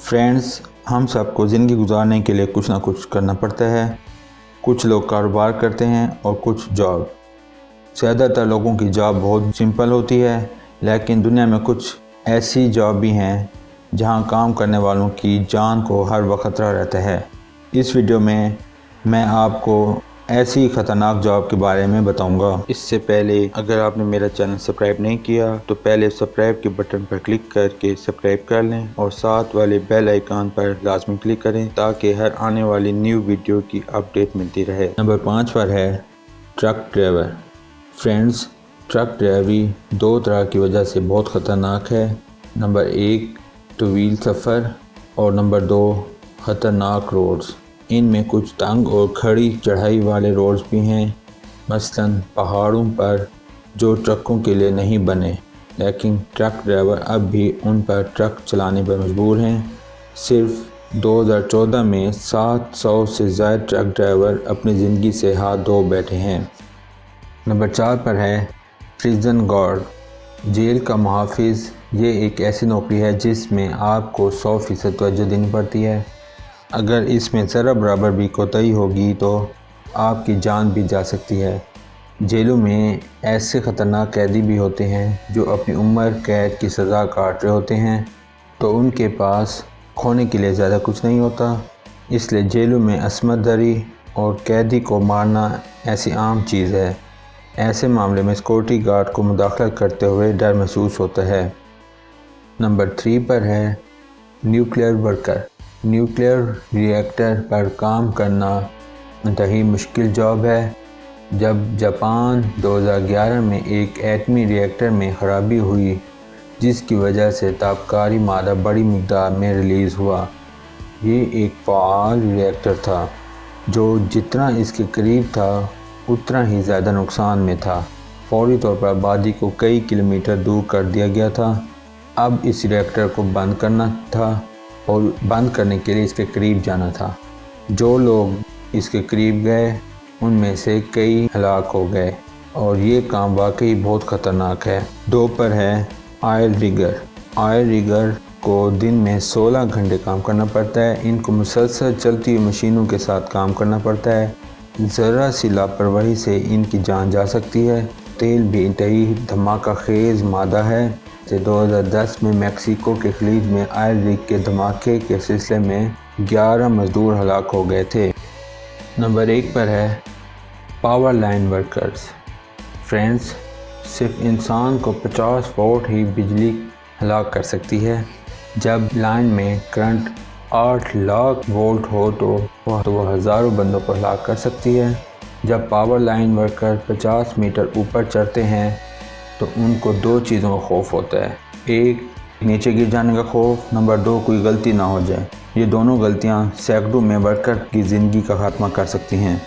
Friends, हम सब को ज़िंदगी गुजारने के लिए कुछ ना कुछ करना पड़ता है। कुछ लोग कारोबार करते हैं और कुछ जॉब। ज़्यादातर लोगों की जॉब बहुत सिंपल होती है, लेकिन दुनिया में कुछ ऐसी जॉब भी हैं जहां काम करने वालों की जान को हर वक्त खतरा रहता है। इस वीडियो में मैं आपको ऐसी ख़तरनाक जॉब के बारे में बताऊंगा। इससे पहले अगर आपने मेरा चैनल सब्सक्राइब नहीं किया तो पहले सब्सक्राइब के बटन पर क्लिक करके सब्सक्राइब कर लें और साथ वाले बेल आइकन पर लाजमी क्लिक करें ताकि हर आने वाली न्यू वीडियो की अपडेट मिलती रहे। नंबर 5 पर है ट्रक ड्राइवर। फ्रेंड्स, ट्रक ड्राइवरी दो तरह की वजह से बहुत ख़तरनाक है। नंबर 1 टू व्हील सफ़र और नंबर 2 ख़तरनाक रोड्स। इनमें कुछ तंग और खड़ी चढ़ाई वाले रोड्स भी हैं, मसलन पहाड़ों पर जो ट्रकों के लिए नहीं बने, लेकिन ट्रक ड्राइवर अब भी उन पर ट्रक चलाने पर मजबूर हैं। सिर्फ 2014 में 700 से ज़्यादा ट्रक ड्राइवर अपनी ज़िंदगी से हाथ धो बैठे हैं। नंबर 4 पर है प्रिजन गार्ड, जेल का मुहाफिज। ये एक ऐसी नौकरी है जिसमें आपको 100% तवज्जो देनी पड़ती है। अगर इसमें ज़रा बराबर भी कोताही होगी तो आपकी जान भी जा सकती है। जेलों में ऐसे ख़तरनाक कैदी भी होते हैं जो अपनी उम्र कैद की सज़ा काट रहे होते हैं, तो उनके पास खोने के लिए ज़्यादा कुछ नहीं होता। इसलिए जेलों में असमत दरी और कैदी को मारना ऐसी आम चीज़ है। ऐसे मामले में सिक्योरिटी गार्ड को मुदाखलत करते हुए डर महसूस होता है। नंबर 3 पर है न्यूक्लियर वर्कर। न्यूक्लियर रिएक्टर पर काम करना इंतहाई मुश्किल जॉब है। जब जापान 2011 में एक एटमी रिएक्टर में ख़राबी हुई जिसकी वजह से तापकारी मादा बड़ी मिक़दार में रिलीज़ हुआ, ये एक फ़ाल रिएक्टर था जो जितना इसके करीब था उतना ही ज़्यादा नुकसान में था। फौरी तौर पर आबादी को कई किलोमीटर दूर कर दिया गया था। अब इस रिएक्टर को बंद करना था और बंद करने के लिए इसके करीब जाना था। जो लोग इसके करीब गए उनमें से कई हलाक हो गए और ये काम वाकई बहुत ख़तरनाक है। 2 पर है ऑयल रिगर। ऑयल रिगर को दिन में 16 घंटे काम करना पड़ता है। इनको मुसलसल चलती हुई मशीनों के साथ काम करना पड़ता है। ज़रा सी लापरवाही से इनकी जान जा सकती है। तेल भी इंतहाई धमाका खेज़ मादा है। 2010 में मैक्सिको के खलीज में ऑयल रिग के धमाके के सिलसिले में 11 मजदूर हलाक हो गए थे। नंबर 1 पर है पावर लाइन वर्कर्स। फ्रेंड्स, सिर्फ इंसान को 50 वोल्ट ही बिजली हलाक कर सकती है। जब लाइन में करंट 8 लाख वोल्ट हो तो वह हज़ारों बंदों को हलाक कर सकती है। जब पावर लाइन वर्कर 50 मीटर ऊपर चढ़ते हैं तो उनको 2 चीज़ों का खौफ होता है। एक, नीचे गिर जाने का खौफ। नंबर 2, कोई गलती ना हो जाए। ये दोनों गलतियां सैकड़ों में वर्कर की ज़िंदगी का खात्मा कर सकती हैं।